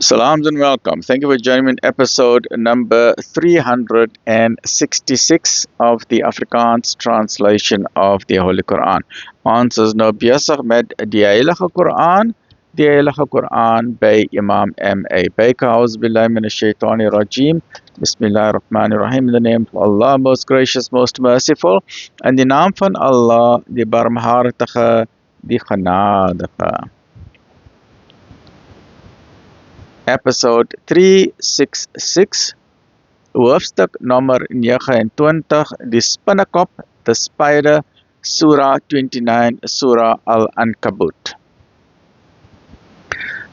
Salams and welcome. Thank you for joining me in episode number 366 of the Afrikaans translation of the Holy Quran. Ons is nou besig met die Heilige Quran by Imam M.A. Baker. Auzubillahi minash shaitani rajim. Bismillahir Rahmanir Rahim. In the name of Allah, most gracious, most merciful. In die naam van Allah, die barmhartige, die genadige. Episode 366, hoofstuk nummer 29, die spinnekop, the spider, Surah 29, Surah Al-Ankabut.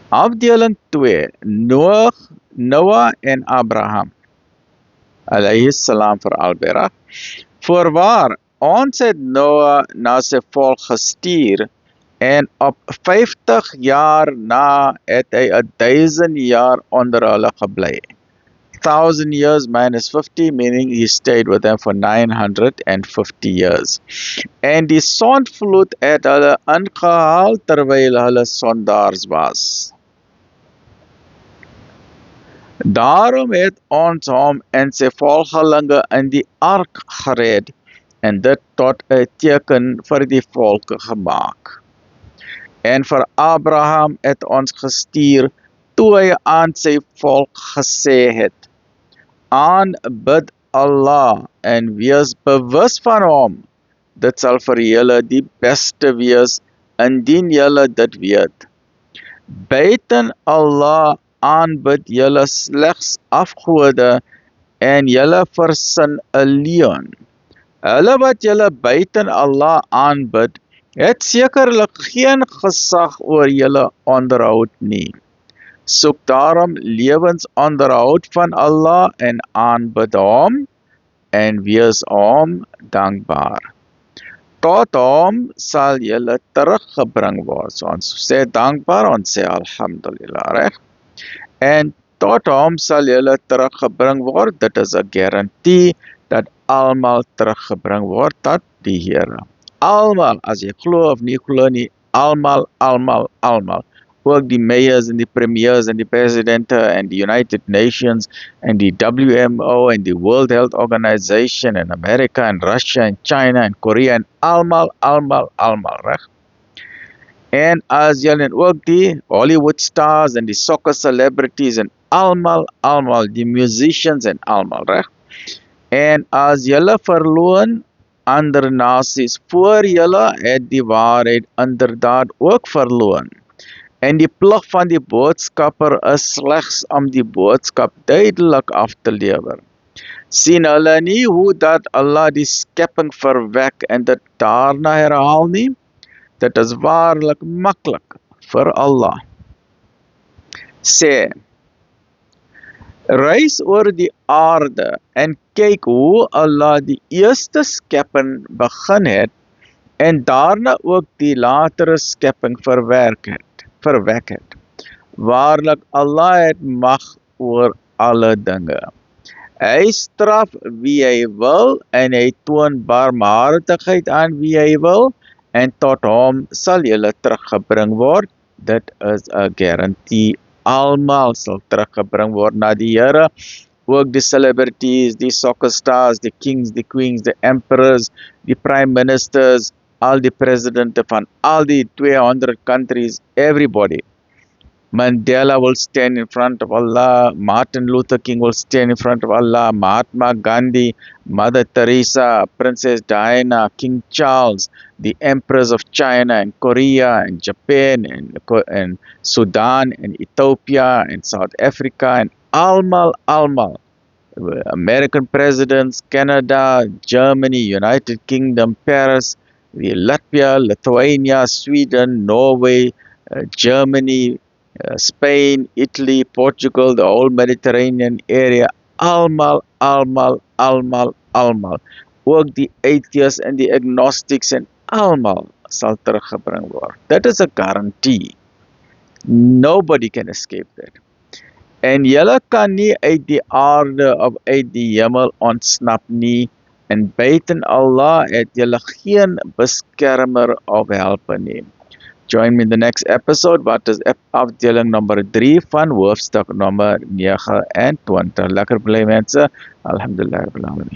Afdeling 2, Noah en Abraham, alayhi salam vir albei. Voorwaar, ons het Noah na sy volk gestuur, en op 50 jaar na het hy 1000 jaar onder hulle gebly. 1000 years minus 50, meaning he stayed with them for 950 years. En die sondvloed het hulle ingehaal terwyl hulle sondaars was. Daarom het ons hom en sy volgelinge in die ark gered en dit tot 'n teken vir die volke gemaak. En vir Abraham het ons gestuur toe hy aan sy volk gesê het: aanbid Allah en wees bewus van hom. Dit sal vir julle die beste wees indien julle dit weet. Buiten Allah aanbid julle slegs afgode en julle versin 'n leuen. Hulle wat julle buiten Allah aanbid, het sekerlik geen gesag oor julle onderhoud nie. Soek daarom lewensonderhoud van Allah en aanbid hom en wees hom dankbaar. Tot hom sal julle teruggebring word. So ons sê dankbaar, ons sê alhamdulillah, reg? En tot hom sal julle teruggebring word. Dit is 'n garantie dat almal teruggebring word tot die Here. Almal, as jy glo of nie glo nie, almal. Ook die mayors en die premiers en die presidente en die United Nations en die WMO en die World Health Organization en Amerika en Russia en China en Korea en almal, reg? En as jy en ook die Hollywood stars en die soccer celebrities en almal, die musicians en almal, reg? En as julle verloon ander nasies voor julle het die waarheid inderdaad ook verloon. En die plig van die boodskapper is slegs om die boodskap duidelik af te lewer. Sien hulle nie hoe dat Allah die skepping verwek en dit daarna herhaal nie? Dit is waarlik maklik vir Allah. Sê, reis oor die aarde en kyk hoe Allah die eerste skepping begin het en daarna ook die latere skepping verwek het. Waarlik Allah het mag oor alle dinge. Hy straf wie hy wil en hy toon barmhartigheid aan wie hy wil en tot hom sal julle teruggebring word. Dit is 'n garantie. Almal sal teruggebring word na die Here, ook die celebrities, die soccer stars, die kings, die queens, die emperors, die prime ministers, al die presidente van al die 200 countries, everybody. Mandela will stand in front of Allah, Martin Luther King will stand in front of Allah, Mahatma Gandhi, Mother Teresa, Princess Diana, King Charles, the emperors of China and Korea and Japan and Sudan and Ethiopia and South Africa and almal. American presidents, Canada, Germany, United Kingdom, Paris, Latvia, Lithuania, Sweden, Norway, Germany, Spain, Italy, Portugal, the whole Mediterranean area, almal. Ook die atheists en die agnostics en almal sal teruggebring word. That is a guarantee. Nobody can escape that. En julle kan nie uit die aarde of uit die hemel ontsnap nie, en buiten Allah het julle geen beskermer of helper nie. Join me in the next episode wat is afdeling nommer 3 van hoofstuk nommer 29. Lekker bly mense. Alhamdulillah rabbil alamin.